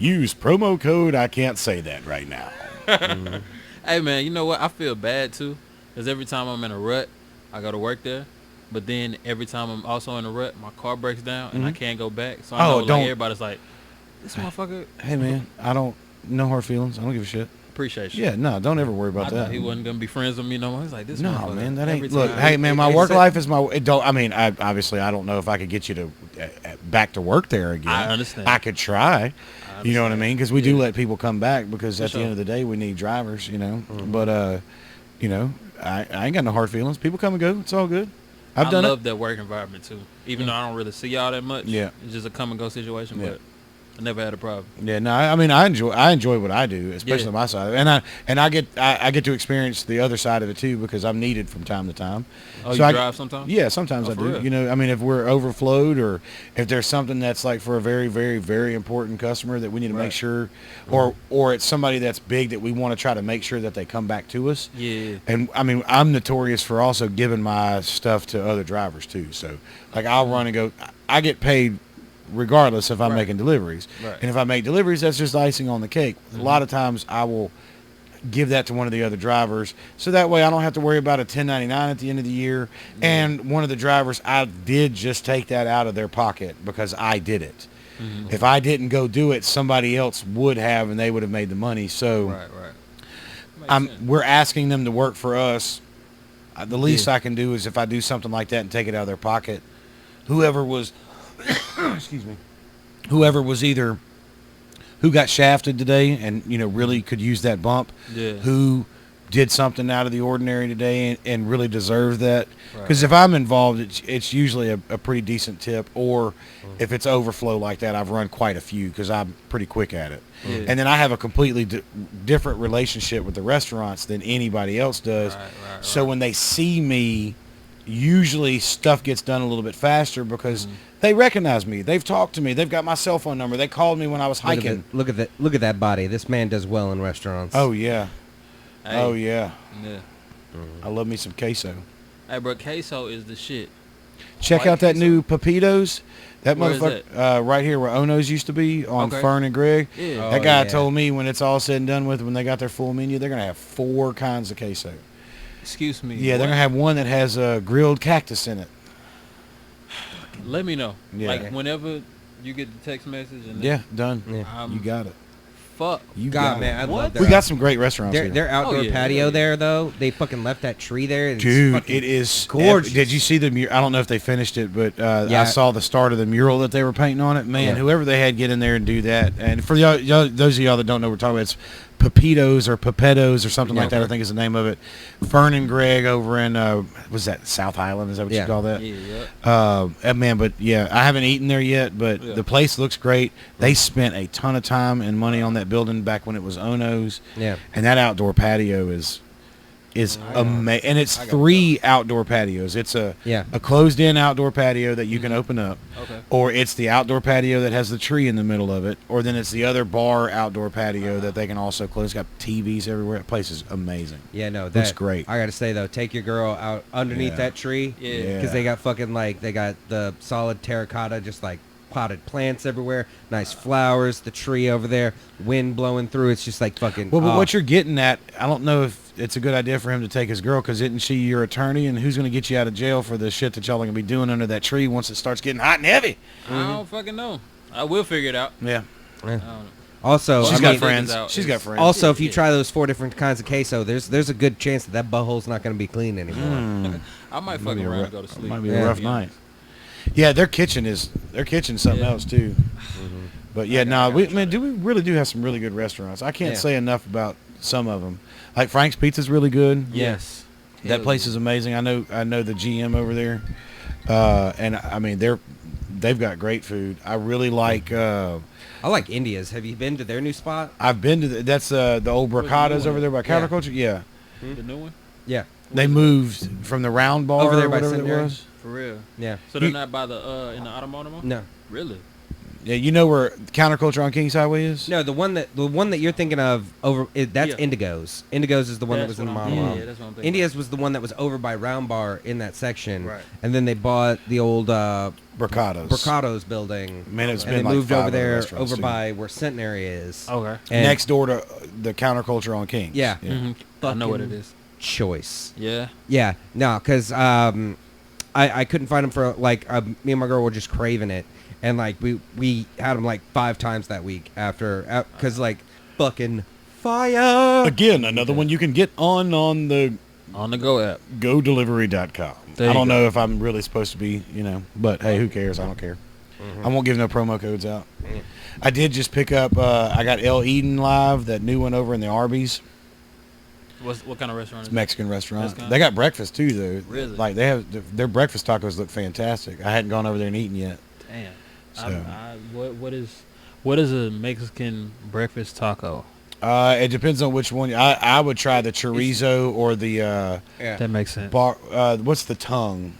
Use promo code. I can't say that right now. Hey, man, you know what? I feel bad, too. Because every time I'm in a rut, I go to work there. But then every time I'm also in a rut, my car breaks down and I can't go back. So I know like, everybody's like, this motherfucker. Hey, man, no hard feelings. I don't give a shit. Appreciate you. Yeah, no, don't ever worry about I that. thought he wasn't going to be friends with me no more. He's like, this motherfucker. Man, that ain't. Every Look, time. hey, man, my work life is my. Obviously, I don't know if I could get you to back to work there again. I understand. I could try. You know what I mean? Because we do let people come back because at the end of the day, we need drivers, you know. But, I ain't got no hard feelings. People come and go. It's all good. I love that work environment, too. Even though I don't really see y'all that much. Yeah. It's just a come-and-go situation, but I never had a problem. Yeah, no, I mean, I enjoy what I do, especially on my side, and I get to experience the other side of it too because I'm needed from time to time. Oh, so you drive sometimes? Yeah, sometimes I do. Real? You know, I mean, if we're overflowed or if there's something that's like for a very, very, very important customer that we need to make sure, or it's somebody that's big that we want to try to make sure that they come back to us. Yeah. And I mean, I'm notorious for also giving my stuff to other drivers too. So like I'll run and go. I get paid regardless if I'm making deliveries. Right. And if I make deliveries, that's just icing on the cake. A lot of times I will give that to one of the other drivers. So that way I don't have to worry about a 1099 at the end of the year. And one of the drivers, I did just take that out of their pocket because I did it. If I didn't go do it, somebody else would have, and they would have made the money. So we're asking them to work for us. The least I can do is if I do something like that and take it out of their pocket, whoever was excuse me, whoever was either who got shafted today and really could use that bump, who did something out of the ordinary today and really deserves that, because if I'm involved, it's usually a pretty decent tip, or if it's overflow like that, I've run quite a few because I'm pretty quick at it. And then I have a completely different relationship with the restaurants than anybody else does. So when they see me, usually stuff gets done a little bit faster because they recognize me. They've talked to me. They've got my cell phone number. They called me when I was hiking. Look at that body. This man does well in restaurants. Oh yeah. Hey. Oh yeah. Yeah. I love me some queso. Hey, bro, queso is the shit. Check out that new Pepitos. That Where is motherfucker right here where Ono's used to be on Fern and Greg. Yeah. That guy told me when it's all said and done with, when they got their full menu, they're going to have 4 kinds of queso. Excuse me. Yeah, they're going to have one that has a grilled cactus in it. Let me know. Yeah. Like, whenever you get the text message. And done. Yeah. You got it. Fuck. You God, got man, it. I love that. We got some great restaurants here. Their outdoor patio there, though, they fucking left that tree there. It's Dude, it is gorgeous. Did you see the mural? I don't know if they finished it, but I saw the start of the mural that they were painting on it. Man, whoever they had get in there and do that. And for y'all, those of y'all that don't know what we're talking about, it's Pepitos or Pepetos or something like that, I think is the name of it. Fern and Greg over in, was that South Island? Is that what you call that? Yeah. Man, but yeah, I haven't eaten there yet, but the place looks great. They spent a ton of time and money on that building back when it was Ono's. Yeah. And that outdoor patio is amazing. And it's 3 outdoor patios. It's a closed-in outdoor patio that you can open up. Okay. Or it's the outdoor patio that has the tree in the middle of it. Or then it's the other bar outdoor patio that they can also close. It's got TVs everywhere. That place is amazing. Yeah, no, that's great. I got to say, though, take your girl out underneath that tree. Yeah. Because they got fucking, like, they got the solid terracotta, just, like, potted plants everywhere, nice flowers, the tree over there, wind blowing through. It's just like fucking. Well, but what you're getting at, I don't know if it's a good idea for him to take his girl, because isn't she your attorney, and who's going to get you out of jail for the shit that y'all are going to be doing under that tree once it starts getting hot and heavy? I don't fucking know. I will figure it out. Yeah. I don't know. Also, she's got friends. She's got friends. Also, if you try those 4 different kinds of queso, there's a good chance that butthole's not going to be clean anymore. I might fucking around and go to sleep. Might be a rough night. Yeah, their kitchen's something else too. But yeah, we really do have some really good restaurants. I can't say enough about some of them. Like Frank's Pizza's really good. Yes, that place is amazing. I know the GM over there, and I mean they've got great food. I really like. I like India's. Have you been to their new spot? I've been to that's the old Bricadas over there by Counterculture. Yeah. The new one. Yeah. They moved from the Round Bar over there by whatever it Centenary. was. For real. Yeah. So they're not by the in the automotive? No. Really? Yeah, you know where Counterculture on Kings Highway is? No, the one that you're thinking of that's Yeah. Indigo's. Indigo's is the one that That's was in the what I'm- monologue. yeah, that's what I'm thinking India's was the one that was over by Round Bar in that section. Right. And then they bought the old Bricados. Bricado's building. Man, it's and been they like moved 5 over other there restaurants, over too. by where Centenary is. Okay. And Next door to the Counterculture on Kings. Yeah. Mhm. I know what it Fucking- is. choice. Yeah. Yeah, no, because I couldn't find them for like me and my girl were just craving it, and like we had them like 5 times that week after because like fucking fire. Again, another one you can get on the On the Go app. godelivery.com. There I you don't go. know if I'm really supposed to be, but hey, who cares? I don't care. I won't give no promo codes out. I did just pick up, I got El Eden Live, that new one over in the Arby's. What kind of restaurant is it? Mexican restaurant. Mexican? They got breakfast too, though. Really? Like they have their breakfast tacos look fantastic. I hadn't gone over there and eaten yet. Damn. So. What is a Mexican breakfast taco? It depends on which one. I would try the chorizo or the Yeah. That makes sense. bar. What's the tongue?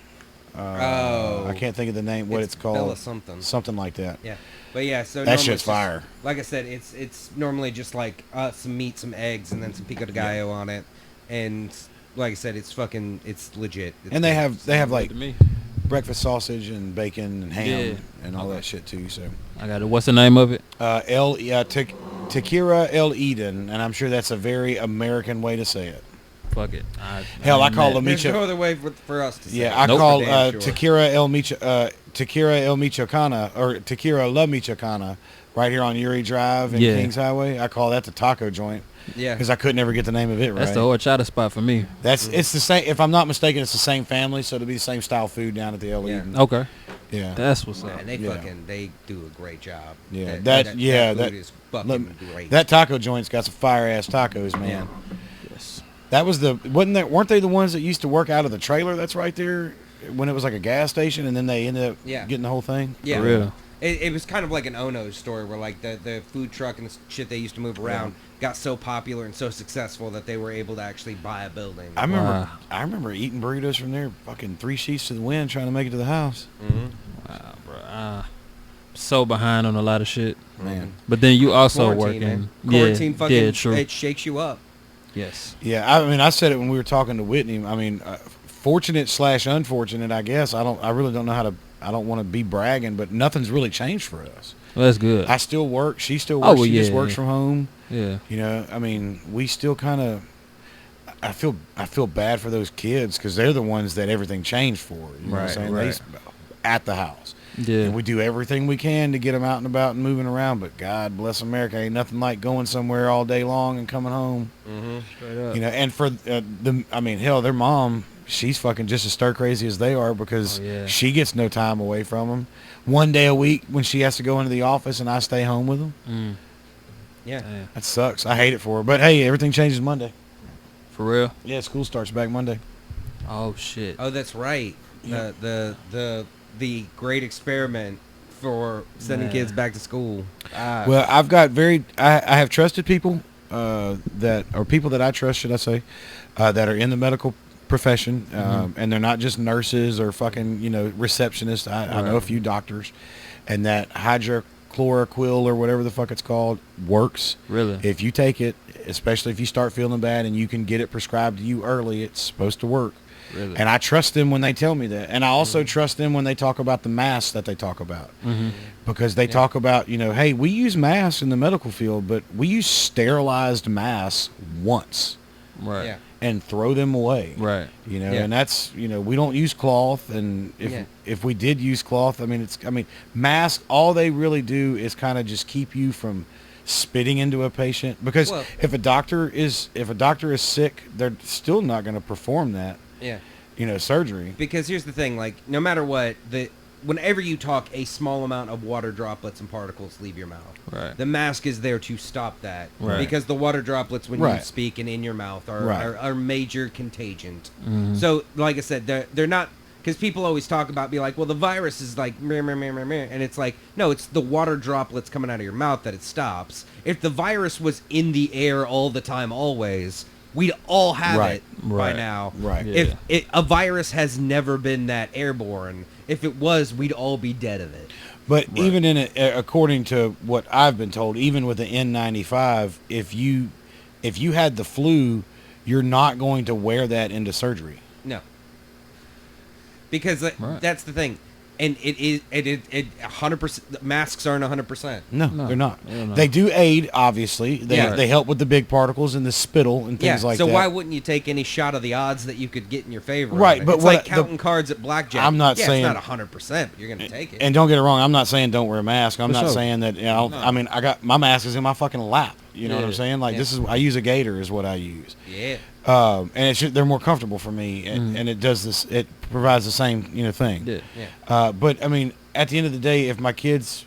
Oh. I can't think of the name. What it's called? Bella something. Something like that. Yeah, but yeah, so That normally shit's it's just- fire. Like I said, it's normally just like some meat, some eggs, and then some pico de gallo on it, and like I said, it's legit. It's And they good. have Good like to me. breakfast sausage and bacon and ham Yeah. and all Okay. that shit too. So I got it. What's the name of it? Tequila El Eden, and I'm sure that's a very American way to say it. Fuck it. Hell, I call them. them- There's no other way for us to say. Yeah, it. I Nope. call For damn sure. Tequila El Michoacana or Tequila La Michoacana right here on Uri Drive and Yeah. Kings Highway. I call that the taco joint Yeah, because I couldn't ever get the name of it right. That's the horchata spot for me. It's the same. If I'm not mistaken, it's the same family, so it'll be the same style food down at the El Yeah. Eden. Okay. Yeah. That's what's up. and they Yeah. they do a great job. Yeah, that that food is fucking great. that taco joint's got some fire ass tacos, man. Yes. That was weren't they the ones that used to work out of the trailer that's right there when it was like a gas station, and then they ended up Yeah. getting the whole thing? Yeah, For real. It was kind of like an Ono's story where like the food truck and the shit they used to move around got so popular and so successful that they were able to actually buy a building. Wow. I remember eating burritos from there, fucking 3 sheets to the wind, trying to make it to the house. Wow, bro. So behind on a lot of shit. Man. But then you also Quarantine, working. man. Quarantine yeah, fucking yeah, true. it shakes you up. Yes. Yeah, I mean, I said it when we were talking to Whitney. I mean, fortunate / unfortunate, I guess. I really don't know how to. I don't want to be bragging, but nothing's really changed for us. Well, that's good. I still work. She still Oh, works. well, She just yeah, works yeah. from home. Yeah. You know, I mean, we still kind of. I feel bad for those kids because they're the ones that everything changed for. You know what I'm Right, saying? right. At the house. Yeah. And we do everything we can to get them out and about and moving around. But God bless America, ain't nothing like going somewhere all day long and coming home. Straight up. You know, and for hell, their mom, she's fucking just as stir crazy as they are because Oh, yeah. she gets no time away from them. One day a week when she has to go into the office and I stay home with them. Mm. Yeah. Damn. That sucks. I hate it for her. But hey, everything changes Monday. For real? Yeah, school starts back Monday. Oh shit. Oh, that's right. Yeah. The great experiment for sending Man. kids back to school. Well, I've got I have trusted people that are people that I trust, should I say, that are in the medical profession, and they're not just nurses or fucking receptionists. I know a few doctors, and that hydrochloroquine or whatever the fuck it's called works. Really? If you take it, especially if you start feeling bad and you can get it prescribed to you early, it's supposed to work. Really? And I trust them when they tell me that. And I also trust them when they talk about the masks that they talk about. Mm-hmm. Because they talk about, hey, we use masks in the medical field, but we use sterilized masks once Right. Yeah. and throw them away. Right. You know, Yeah. and that's, we don't use cloth. And if we did use cloth, masks, all they really do is kind of just keep you from spitting into a patient. Because Well- if a doctor is sick, they're still not going to perform that. Yeah. Surgery. Because here's the thing, like, no matter what, whenever you talk, a small amount of water droplets and particles leave your mouth. Right. The mask is there to stop that. Right. Because the water droplets when you Right. speak and in your mouth are, Right. are major contagion. Mhm. So, like I said, they're not... Because people always talk about, be like, well, the virus is like, meh, meh, meh, meh, meh. And it's like, no, it's the water droplets coming out of your mouth that it stops. If the virus was in the air all the time, always, we'd all have Right. it by Right. now. Right. Yeah. If a virus has never been that airborne, if it was, we'd all be dead of it. But even in according to what I've been told, even with the N95, if you had the flu, you're not going to wear that into surgery. No. Because that's the thing. And it 100%, masks aren't 100%. No, they're not. They do aid, obviously. They help with the big particles and the spittle and things like that. So why wouldn't you take any shot of the odds that you could get in your favor? Right, but it's like counting cards at blackjack. I'm not saying it's not 100%, but you're going to take it. And don't get it wrong, I'm not saying don't wear a mask. I'm not sure. saying that, I mean, I got my mask is in my fucking lap. You know what I'm saying? Like I use a gator is what I use. Yeah. And they're more comfortable for me, and it does this. It provides the same thing. Yeah. But I mean, at the end of the day, if my kids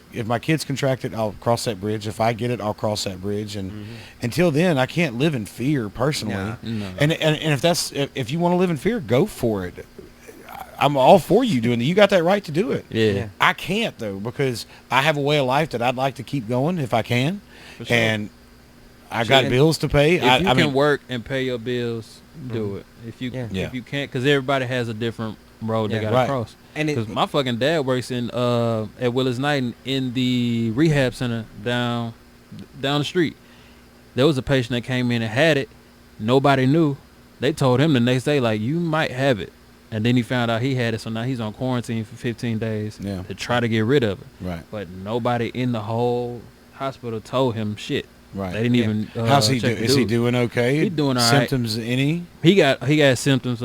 contract it, I'll cross that bridge. If I get it, I'll cross that bridge. And until then, I can't live in fear personally. No. And if you want to live in fear, go for it. I'm all for you doing it. You got that right to do it. Yeah. I can't though, because I have a way of life that I'd like to keep going if I can, and I got bills to pay. If you can work and pay your bills, do it. If you can't, because everybody has a different road they got to cross. And because my fucking dad works in at Willis Knighton in the rehab center down the street. There was a patient that came in and had it. Nobody knew. They told him the next day, like, you might have it. And then he found out he had it, so now he's on quarantine for 15 days to try to get rid of it. Right. But nobody in the whole hospital told him shit. Right. They didn't even. How's he doing? Is he doing okay? He's doing all right. Symptoms any? He got symptoms,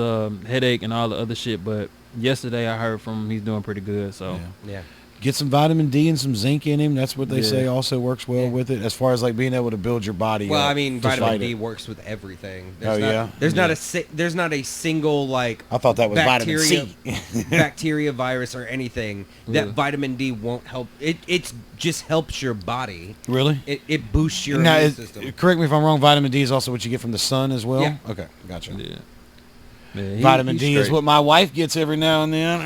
headache and all the other shit. But yesterday I heard from him he's doing pretty good. So yeah. Get some vitamin D and some zinc in him. That's what they say also works well with it, as far as like being able to build your body. Well, I mean, vitamin D works with everything. There's not a single like. I thought that was bacteria, vitamin C. bacteria, virus, or anything that vitamin D won't help. It just helps your body. Really? It boosts your immune system. Correct me if I'm wrong. Vitamin D is also what you get from the sun as well. Yeah. Okay, gotcha. Yeah, vitamin D is what my wife gets every now and then.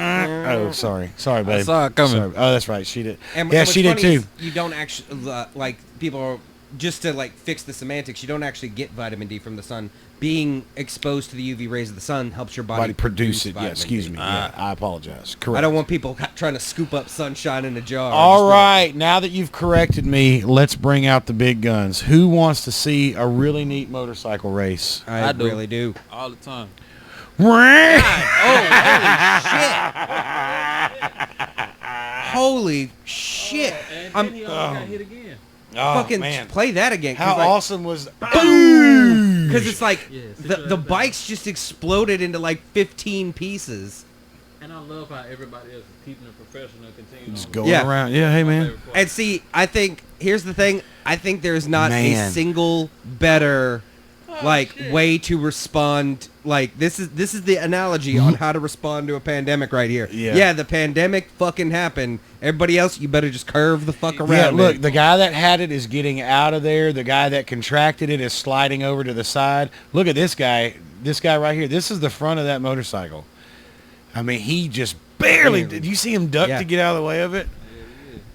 Oh, sorry, babe. I saw it coming. Sorry. Oh, that's right. She did. And she did too. You don't actually like people are just to like fix the semantics. You don't actually get vitamin D from the sun. Being exposed to the UV rays of the sun helps your body produce it. Yeah, vitamin excuse D. me. I apologize. Correct. I don't want people trying to scoop up sunshine in a jar. All right, now that you've corrected me, let's bring out the big guns. Who wants to see a really neat motorcycle race? I really do. All the time. God, holy shit! And he got hit again. Fucking play that again. How awesome was boom? Because it's like the bikes just exploded into like 15 pieces. And I love how everybody else is keeping it professional and continuing. Just going around. Yeah, hey man. And see, I think here's the thing. I think there's not a single better way to respond. Like this is the analogy on how to respond to a pandemic right here. Yeah, the pandemic fucking happened. Everybody else, you better just curve the fuck around. Yeah, look, the guy that had it is getting out of there. The guy that contracted it is sliding over to the side. Look at this guy right here. This is the front of that motorcycle. I mean, he just barely. Did you see him duck to get out of the way of it?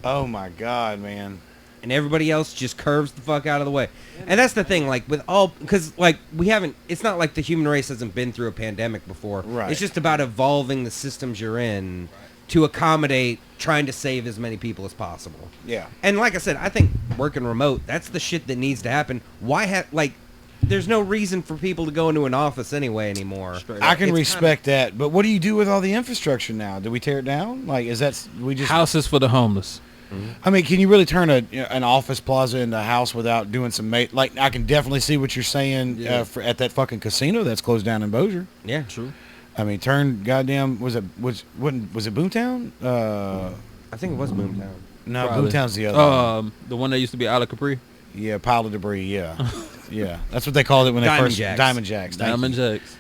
Oh my God, man. And everybody else just curves the fuck out of the way. And that's the thing, like, with all, because, like, it's not like the human race hasn't been through a pandemic before. Right. It's just about evolving the systems you're in to accommodate trying to save as many people as possible. Yeah. And like I said, I think working remote, that's the shit that needs to happen. There's no reason for people to go into an office anyway anymore. I can respect that, but what do you do with all the infrastructure now? Do we tear it down? Like, we just houses for the homeless? I mean, can you really turn an office plaza into a house without doing some like? I can definitely see what you're saying at that fucking casino that's closed down in Bossier. Yeah, true. I mean, turn goddamn was it Boomtown? I think it was Boomtown. No, probably. Boomtown's the other one. The one that used to be Isle of Capri. Yeah, pile of debris. Yeah, yeah. That's what they called it when Diamond they first Jacks. Diamond Jacks. Diamond Jacks.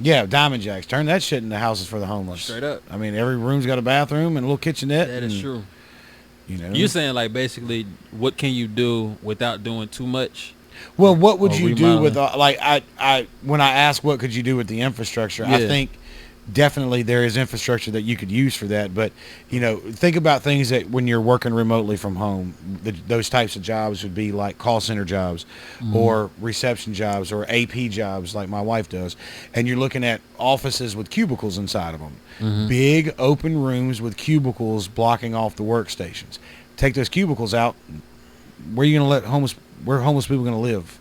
Yeah, Diamond Jacks. Turn that shit into houses for the homeless. Straight up. I mean, every room's got a bathroom and a little kitchenette. That is true. You know, you're saying like basically, what can you do without doing too much? Well, what would you do with like I when I ask what could you do with the infrastructure, I think definitely there is infrastructure that you could use for that. But, think about things that when you're working remotely from home, those types of jobs would be like call center jobs or reception jobs or AP jobs like my wife does. And you're looking at offices with cubicles inside of them. Big open rooms with cubicles blocking off the workstations. Take those cubicles out. Where are you going to where are homeless people going to live?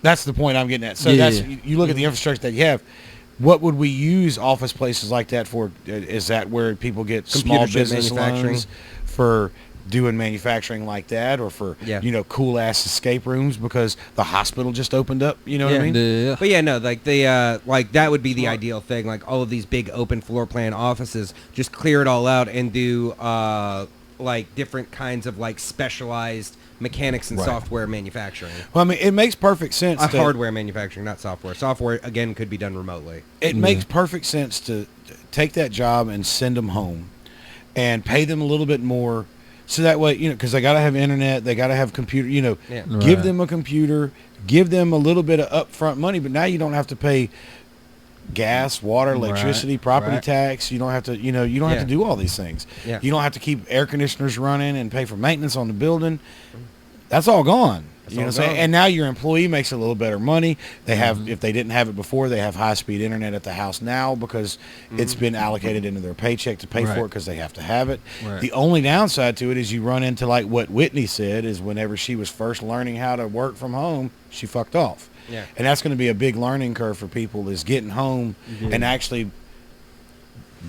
That's the point I'm getting at. So you look at the infrastructure that you have. What would we use office places like that for? Is that where people get small business loans for doing manufacturing like that, or for cool ass escape rooms because the hospital just opened up? You know what I mean? But no, like that would be the ideal thing. Like all of these big open floor plan offices, just clear it all out and do like different kinds of like specialized mechanics and software manufacturing. Well, I mean, it makes perfect sense. Hardware manufacturing, not software. Software, again, could be done remotely. It makes perfect sense to take that job and send them home and pay them a little bit more. So that way, because they got to have internet, they got to have computer, give them a computer, give them a little bit of upfront money, but now you don't have to pay gas, water, electricity, property tax. You don't have to, you don't have to do all these things. Yeah. You don't have to keep air conditioners running and pay for maintenance on the building. That's all gone. You know what I'm saying? And now your employee makes a little better money. They have, if they didn't have it before, they have high-speed internet at the house now because it's been allocated into their paycheck to pay for it because they have to have it. Right. The only downside to it is you run into like what Whitney said is whenever she was first learning how to work from home, she fucked off. Yeah. And that's going to be a big learning curve for people is getting home and actually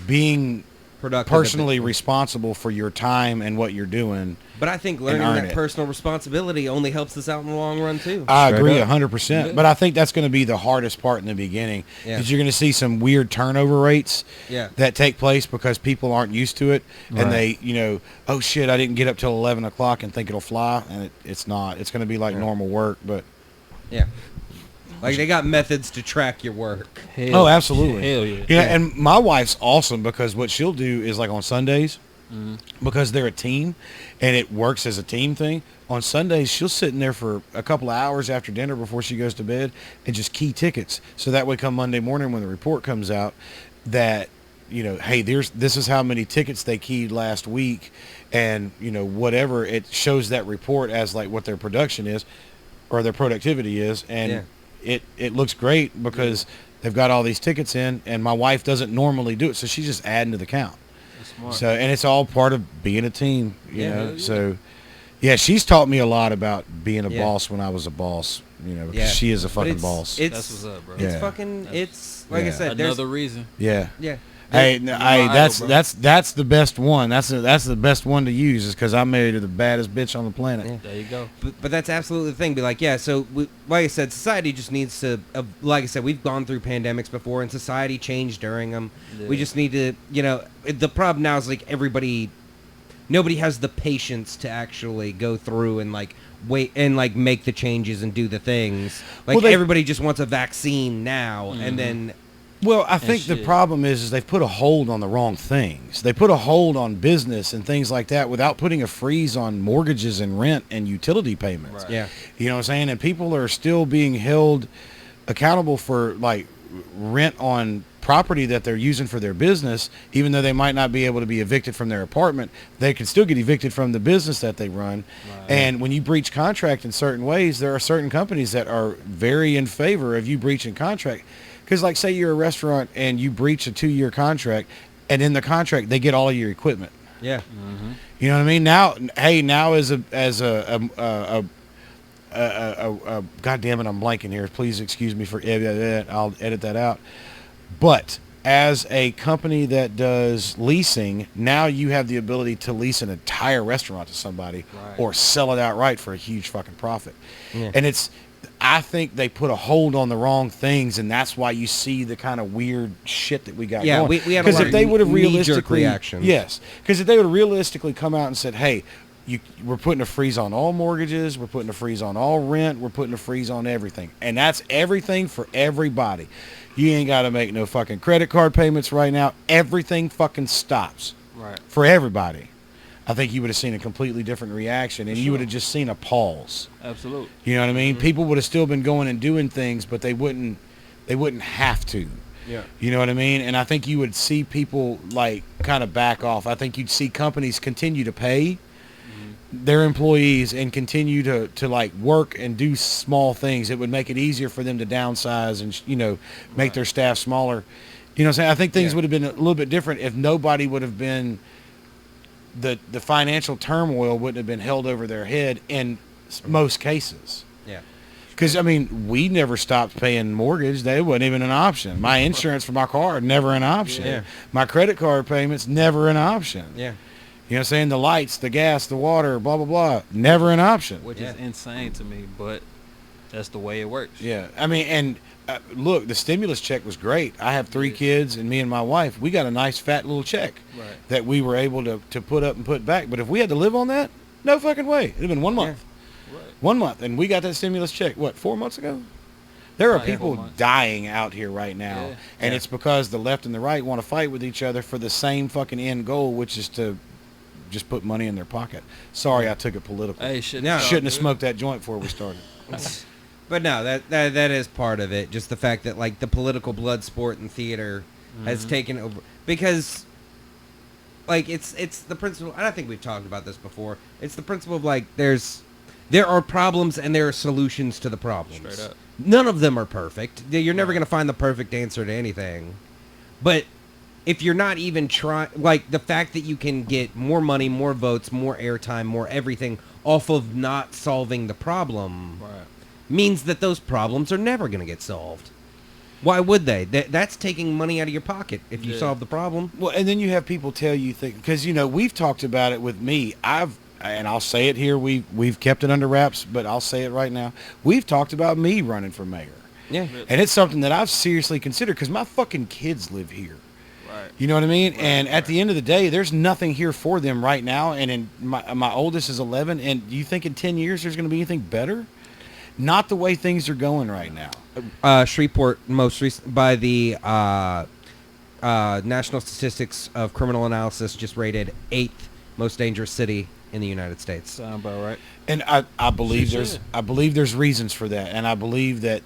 being productive, personally responsible for your time and what you're doing. But I think learning that personal responsibility only helps us out in the long run too. I agree 100%. But I think that's going to be the hardest part in the beginning because you're going to see some weird turnover rates that take place because people aren't used to it. And they, oh shit, I didn't get up till 11 o'clock and think it'll fly. And it's not. It's going to be like normal work. But like they got methods to track your work. Absolutely. Hell yeah. Yeah, and my wife's awesome because what she'll do is like on Sundays, because they're a team and it works as a team thing. On Sundays, she'll sit in there for a couple of hours after dinner before she goes to bed and just key tickets. So that way come Monday morning when the report comes out that, hey, this is how many tickets they keyed last week and, whatever. It shows that report as like what their production is or their productivity is. And it looks great because they've got all these tickets in and my wife doesn't normally do it. So she's just adding to the count. That's smart. So, and it's all part of being a team, you know? So she's taught me a lot about being a boss when I was a boss, because she is a fucking boss. That's what's up, bro. It's fucking, it's like I said, another reason. Yeah. Yeah. Hey, that's the best one. That's the best one to use is because I'm married to the baddest bitch on the planet. Yeah. There you go. But that's absolutely the thing. Be like, so like I said, society just needs to. Like I said, we've gone through pandemics before, and society changed during them. Yeah. We just need to, the problem now is like nobody has the patience to actually go through and like wait and like make the changes and do the things. Like everybody just wants a vaccine now, and then. Well, I think the problem is they've put a hold on the wrong things. They put a hold on business and things like that without putting a freeze on mortgages and rent and utility payments. Right. Yeah. You know what I'm saying? And people are still being held accountable for like rent on property that they're using for their business, even though they might not be able to be evicted from their apartment. They can still get evicted from the business that they run. Right. And when you breach contract in certain ways, there are certain companies that are very in favor of you breaching contract. Because, like, say you're a restaurant and you breach a 2-year contract, and in the contract they get all of your equipment. Yeah. Mm-hmm. You know what I mean? Now as a God damn it, I'm blanking here. Please excuse me for I'll edit that out. But as a company that does leasing, now you have the ability to lease an entire restaurant to somebody or sell it outright for a huge fucking profit. Yeah. And I think they put a hold on the wrong things, and that's why you see the kind of weird shit that we got going. Yeah, we had a lot of knee-jerk reactions. Yes, because if they would have realistically come out and said, hey, we're putting a freeze on all mortgages, we're putting a freeze on all rent, we're putting a freeze on everything. And that's everything for everybody. You ain't got to make no fucking credit card payments right now. Everything fucking stops for everybody. I think you would have seen a completely different reaction, and you would have just seen a pause. Absolutely. You know what I mean? Mm-hmm. People would have still been going and doing things, but they wouldn't have to. Yeah. You know what I mean? And I think you would see people like kind of back off. I think you'd see companies continue to pay their employees and continue to like work and do small things. It would make it easier for them to downsize and, make their staff smaller. You know what I'm saying? I think things would have been a little bit different if nobody would have been, the financial turmoil wouldn't have been held over their head in most cases. Yeah. Because, I mean, we never stopped paying mortgage. That wasn't even an option. My insurance for my car, never an option. Yeah. My credit card payments, never an option. Yeah. You know what I'm saying? The lights, the gas, the water, blah, blah, blah. Never an option. Which is insane to me, but that's the way it works. Yeah. I mean, and look, the stimulus check was great. I have 3 kids, and me and my wife, we got a nice fat little check that we were able to put up and put back. But if we had to live on that, no fucking way. It'd have been 1 month. Right. 1 month. And we got that stimulus check, 4 months ago? There are people dying out here right now. And it's because the left and the right want to fight with each other for the same fucking end goal, which is to just put money in their pocket. Sorry, I took it political. Hey, shouldn't have smoked that joint before we started. But no, that is part of it. Just the fact that like the political blood sport and theater has taken over, because like it's the principle. And I think we've talked about this before. It's the principle of like there are problems and there are solutions to the problems. Straight up. None of them are perfect. You're never going to find the perfect answer to anything. But if you're not even trying, like the fact that you can get more money, more votes, more airtime, more everything off of not solving the problem means that those problems are never going to get solved. Why would they? That's taking money out of your pocket if you solve the problem. Well, and then you have people tell you things, because, we've talked about it with me. And I'll say it here, we've kept it under wraps, but I'll say it right now. We've talked about me running for mayor. Yeah. And it's something that I've seriously considered, because my fucking kids live here. You know what I mean? And at the end of the day, there's nothing here for them right now. And in my oldest is 11. And do you think in 10 years there's going to be anything better? Not the way things are going right now. Shreveport, most recent by the National Statistics of Criminal Analysis, just rated 8th most dangerous city in the United States. Sound about right. And I believe there's reasons for that. And I believe that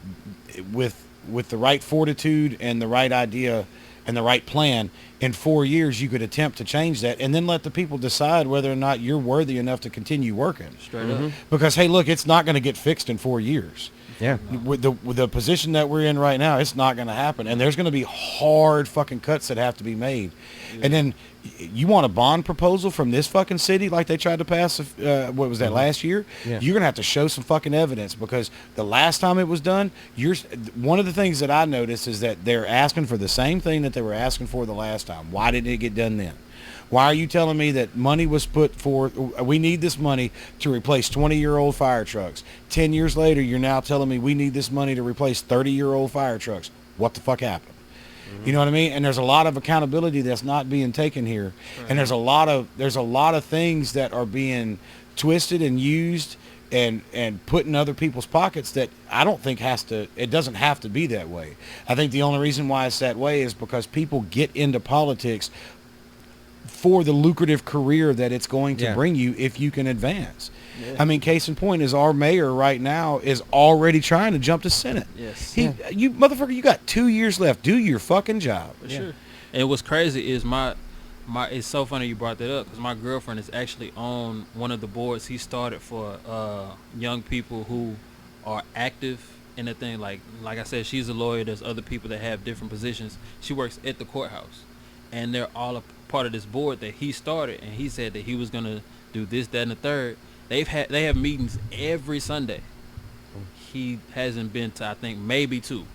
with the right fortitude and the right idea and the right plan, in 4 years you could attempt to change that, and then let the people decide whether or not you're worthy enough to continue working. Straight up. Because, hey, look, it's not going to get fixed in 4 years. Yeah. With the position that we're in right now, it's not going to happen. And there's going to be hard fucking cuts that have to be made. Yeah. And then you want a bond proposal from this fucking city like they tried to pass, what was that, last year? Yeah. You're going to have to show some fucking evidence, because the last time it was done, one of the things that I noticed is that they're asking for the same thing that they were asking for the last time. Why didn't it get done then? Why are you telling me that money was put for, we need this money to replace 20-year-old fire trucks? 10 years later, you're now telling me we need this money to replace 30-year-old fire trucks. What the fuck happened? You know what I mean? And there's a lot of accountability that's not being taken here. And there's a lot of things that are being twisted and used and put in other people's pockets that I don't think it doesn't have to be that way. I think the only reason why it's that way is because people get into politics for the lucrative career that it's going to bring you if you can advance. Yeah. I mean, case in point is our mayor right now is already trying to jump to Senate. Yes. You motherfucker, you got 2 years left. Do your fucking job. For sure. And what's crazy is it's so funny you brought that up, because my girlfriend is actually on one of the boards he started for young people who are active in the thing. Like I said, she's a lawyer. There's other people that have different positions. She works at the courthouse, and they're all a part of this board that he started, and he said that he was going to do this, that, and the third. They have meetings every Sunday. He hasn't been to, I think, maybe 2.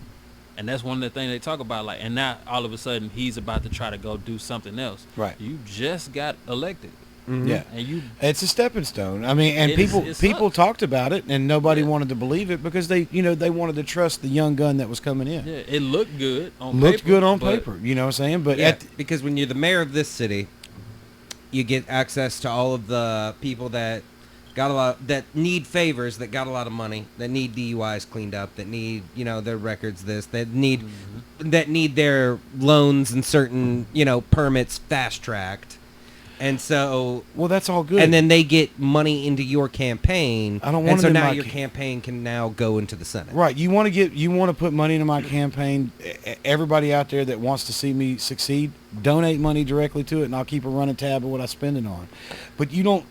And that's one of the things they talk about. Like, and now all of a sudden he's about to try to go do something else. Right. You just got elected. Mm-hmm. Yeah. And it's a stepping stone. I mean, and people talked about it, and nobody wanted to believe it, because they wanted to trust the young gun that was coming in. Yeah, it looked good on paper. You know what I'm saying? But because when you're the mayor of this city, you get access to all of the people that that need favors, that got a lot of money, that need DUIs cleaned up, that need their records, that need their loans and certain permits fast tracked. And so, well, that's all good. and then they get money into your campaign. I don't want and so it in now my your campaign can now go into the Senate. Right. You want to put money into my campaign. Everybody out there that wants to see me succeed, donate money directly to it, and I'll keep a running tab of what I spend it on. But you don't.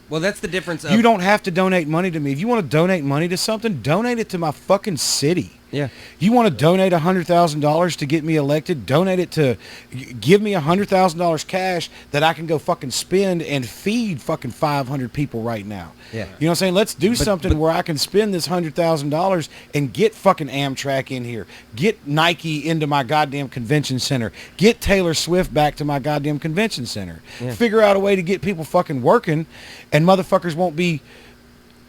Well, that's the difference. You don't have to donate money to me. If you want to donate money to something, donate it to my fucking city. Yeah. You want to donate $100,000 to get me elected? Donate it to, give me $100,000 cash that I can go fucking spend and feed fucking 500 people right now. Yeah. You know what I'm saying? Let's do something where I can spend this $100,000 and get fucking Amtrak in here. Get Nike into my goddamn convention center. Get Taylor Swift back to my goddamn convention center. Yeah. Figure out a way to get people fucking working, and motherfuckers won't be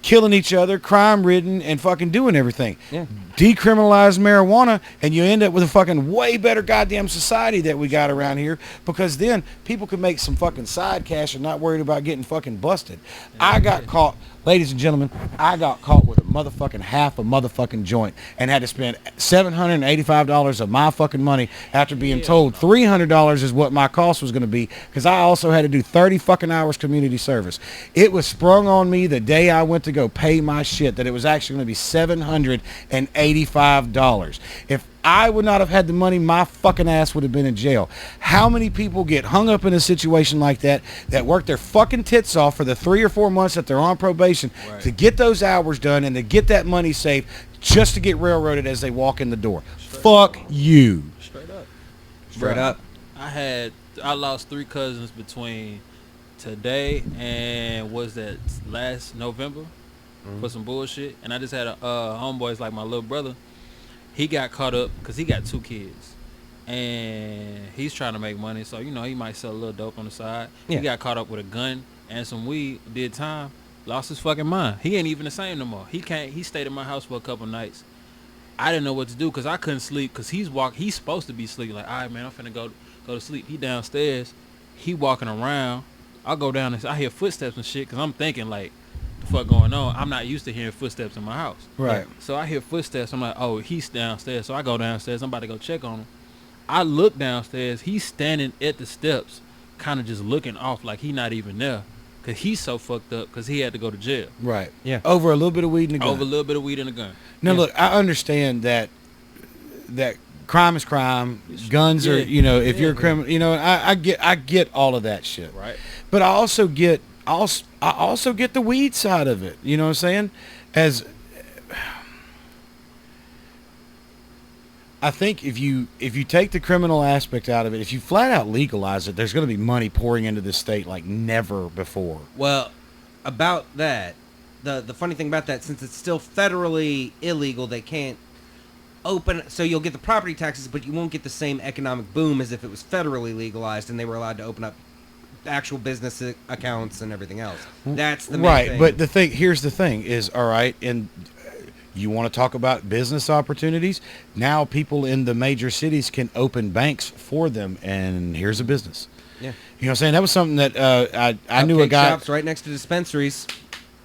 killing each other, crime-ridden, and fucking doing everything. Yeah. Decriminalize marijuana, and you end up with a fucking way better goddamn society that we got around here, because then people can make some fucking side cash and not worried about getting fucking busted. I got caught, ladies and gentlemen, I got caught with a motherfucking half a motherfucking joint and had to spend $785 of my fucking money after being told $300 is what my cost was going to be, because I also had to do 30 fucking hours community service. It was sprung on me the day I went to go pay my shit that it was actually going to be $785. If I would not have had the money, my fucking ass would have been in jail. How many people get hung up in a situation like that work their fucking tits off for the 3 or 4 months that they're on probation to get those hours done and to get that money saved just to get railroaded as they walk in the door? Fuck you. Straight up. Straight up. I lost 3 cousins between today and last November for some bullshit. And I just had a homeboy, like my little brother. He got caught up because he got 2 kids, and he's trying to make money. So, he might sell a little dope on the side. Yeah. He got caught up with a gun and some weed, did time, lost his fucking mind. He ain't even the same no more. He stayed in my house for a couple nights. I didn't know what to do because I couldn't sleep because he's supposed to be sleeping. Like, all right, man, I'm finna go to sleep. He downstairs. He walking around. I go down and I hear footsteps and shit because I'm thinking, like, the fuck going on? I'm not used to hearing footsteps in my house. Right. So I hear footsteps. I'm like, oh, he's downstairs. So I go downstairs. I'm about to go check on him. I look downstairs. He's standing at the steps, kind of just looking off like he not even there. Because he's so fucked up because he had to go to jail. Right. Yeah. Over a little bit of weed and a gun. Over a little bit of weed and a gun. Now, look, I understand that crime is crime. Guns are, if you're a criminal, I get all of that shit. Right. But I also get the weed side of it. You know what I'm saying? I think if you take the criminal aspect out of it, if you flat out legalize it, there's going to be money pouring into this state like never before. Well, about that, the funny thing about that, since it's still federally illegal, they can't open. So you'll get the property taxes, but you won't get the same economic boom as if it was federally legalized and they were allowed to open up actual business accounts and everything else. That's the main thing. But here's the thing is, all right, and you want to talk about business opportunities? Now people in the major cities can open banks for them, and here's a business. Yeah. You know what I'm saying? That was something that I knew a guy. Shops right next to dispensaries.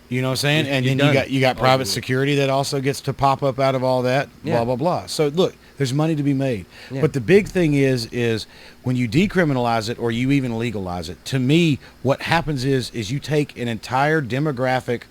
You know what I'm saying? And then you got private security that also gets to pop up out of all that, blah, blah, blah. So, look, there's money to be made. Yeah. But the big thing is when you decriminalize it or you even legalize it, to me, what happens is you take an entire demographic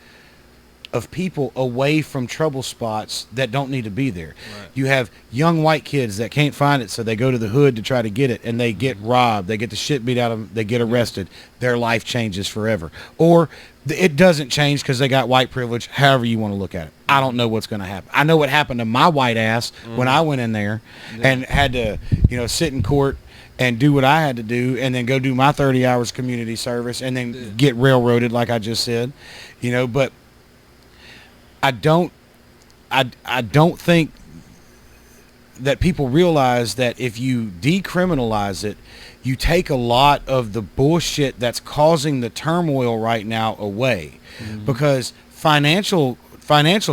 of people away from trouble spots that don't need to be there. Right. You have young white kids that can't find it, so they go to the hood to try to get it, and they get robbed. They get the shit beat out of them. They get arrested. Their life changes forever. Or it doesn't change because they got white privilege, however you want to look at it. I don't know what's going to happen. I know what happened to my white ass when I went in there and had to, sit in court and do what I had to do and then go do my 30 hours community service and then get railroaded like I just said, but I don't think that people realize that if you decriminalize it, you take a lot of the bullshit that's causing the turmoil right now away, because financial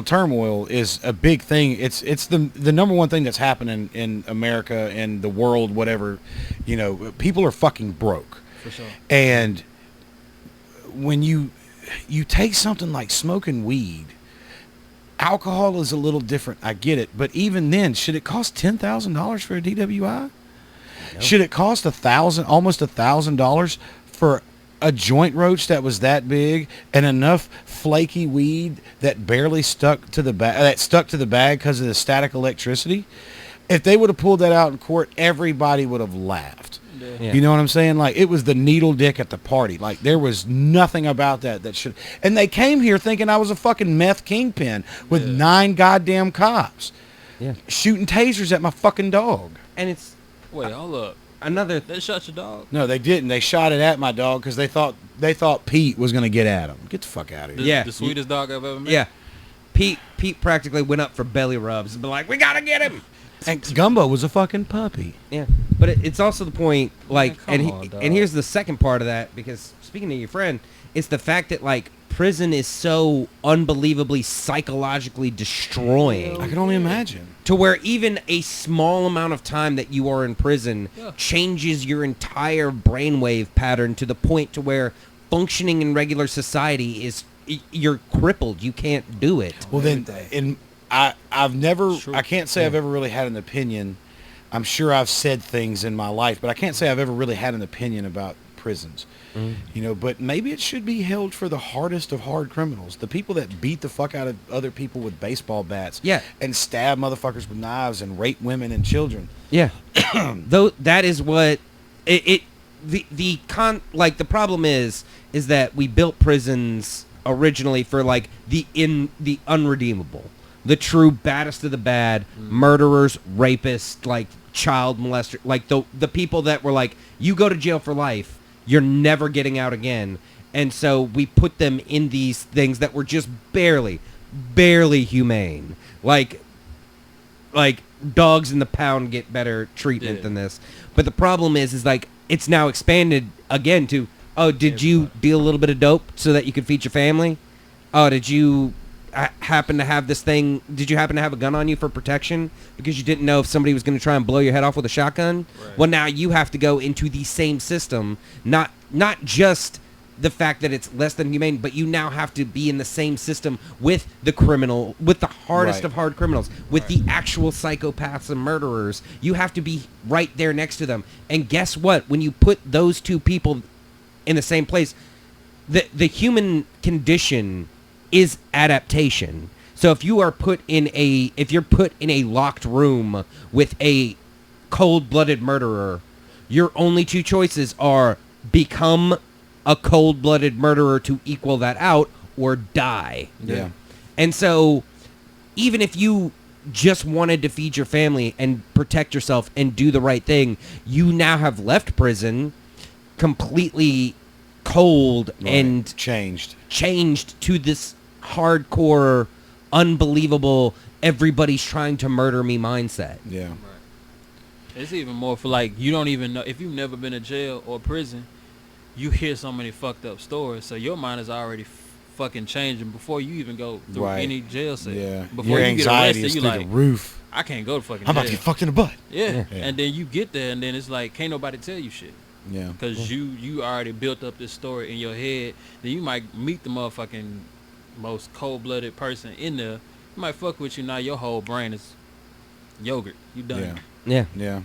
turmoil is a big thing. It's the number one thing that's happening in America and the world, whatever. People are fucking broke. For sure. And when you take something like smoking weed, alcohol is a little different. I get it. But even then, should it cost $10,000 for a DWI? No. Should it cost almost $1,000 for a joint roach that was that big and enough flaky weed that barely stuck to the bag because of the static electricity. If they would have pulled that out in court, everybody would have laughed. Yeah. You know what I'm saying? Like, it was the needle dick at the party. Like, there was nothing about that should. And they came here thinking I was a fucking meth kingpin with 9 goddamn cops shooting tasers at my fucking dog. And it's Wait, hold up. They shot your dog? No, they didn't. They shot it at my dog because they thought Pete was going to get at him. Get the fuck out of here. The sweetest dog I've ever met. Yeah. Pete practically went up for belly rubs and be like, we gotta get him. And Gumbo was a fucking puppy. Yeah, but it's also the point, like, Man, and here's the second part of that, because speaking of your friend, it's the fact that, like, prison is so unbelievably psychologically destroying. I can only imagine. To where even a small amount of time that you are in prison changes your entire brainwave pattern to the point to where functioning in regular society is, you're crippled. You can't do it. Well, then, I can't say I've ever really had an opinion. I'm sure I've said things in my life, but I can't say I've ever really had an opinion about prisons. You know, but maybe it should be held for the hardest of hard criminals, the people that beat the fuck out of other people with baseball bats, and stab motherfuckers with knives and rape women and children. Yeah, though that is what the problem is that we built prisons originally for, like, the unredeemable, the true baddest of the bad, murderers, rapists, like child molester, like the people that were like, you go to jail for life, you're never getting out again. And so we put them in these things that were just barely humane. Like dogs in the pound get better treatment than this. But the problem is like, it's now expanded again to, did you deal a little bit of dope so that you could feed your family? Oh, did you happen to have this thing? Did you happen to have a gun on you for protection because you didn't know if somebody was going to try and blow your head off with a shotgun? Right. Well, now you have to go into the same system, not just the fact that it's less than humane, but you now have to be in the same system with the criminal, with the hardest of hard criminals, with the actual psychopaths and murderers. You have to be right there next to them. And guess what? When you put those two people in the same place, the human condition is adaptation. So if you're put in a locked room with a cold-blooded murderer, your only two choices are become a cold-blooded murderer to equal that out, or die. Yeah. And so even if you just wanted to feed your family and protect yourself and do the right thing, you now have left prison completely cold and changed to this hardcore, unbelievable, everybody's trying to murder me mindset. Yeah. Right. It's even more for, like, you don't even know, if you've never been to jail or prison, you hear so many fucked up stories, so your mind is already fucking changing before you even go through any jail cell. Yeah. Before your you anxiety get arrested, is you through like, the roof. I can't go to fucking I'm jail. about to get fucked in the butt. Yeah. And then you get there, and then it's like, can't nobody tell you shit. Yeah. Because you already built up this story in your head. Then you might meet the motherfucking most cold-blooded person in there. You might fuck with you, now your whole brain is yogurt. You done. Yeah. Yeah.